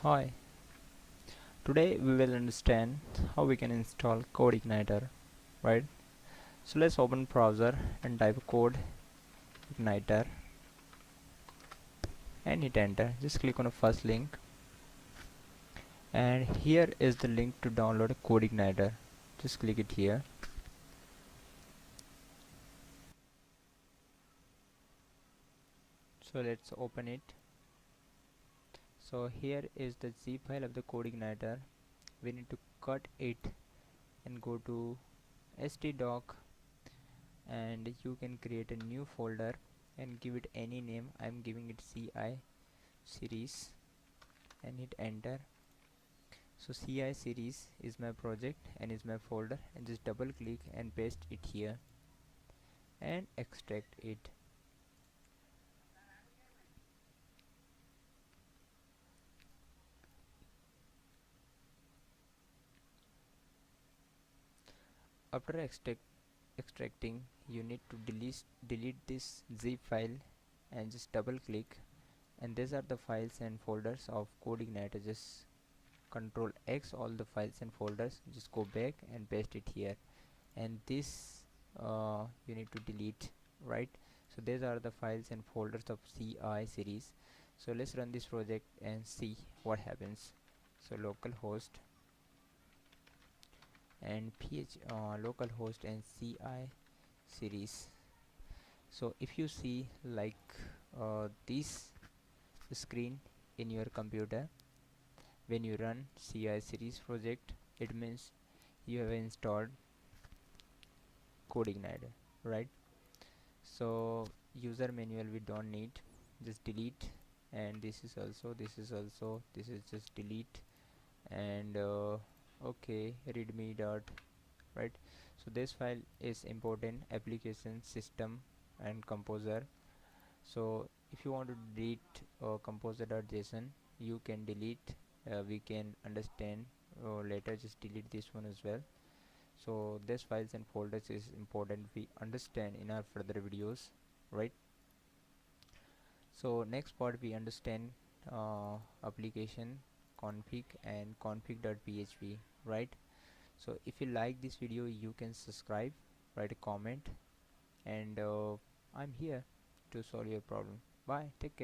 Hi, today we will understand how we can install Codeigniter, right? So let's open browser and type Codeigniter and hit enter. Just click on the first link and here is the link to download Codeigniter. Just click it here. So let's open it. So here is the zip file of the Codeigniter. We need to cut it and go to htdoc and you can create a new folder and give it any name. I'm giving it CI series and hit enter. So CI series is my project and is my folder, and just double click and paste it here and extract it. After extracting, you need to delete this zip file and just double click, and these are the files and folders of Codeigniter. Just control X all the files and folders, just go back and paste it here, and this you need to delete, right? So these are the files and folders of CI series. So let's run this project and see what happens. So localhost and localhost and CI series. So if you see like this screen in your computer when you run CI series project, it means you have installed Codeigniter, right? So user manual we don't need, just delete, and this is also this is just delete, and okay, readme dot, right? So this file is important, application system and composer. So if you want to delete composer.json, you can delete, we can understand later, just delete this one as well. So this files and folders is important, we understand in our further videos, right? So next part we understand application config and config.php, right? So if you like this video, you can subscribe, write a comment, and I'm here to solve your problem. Bye, take care.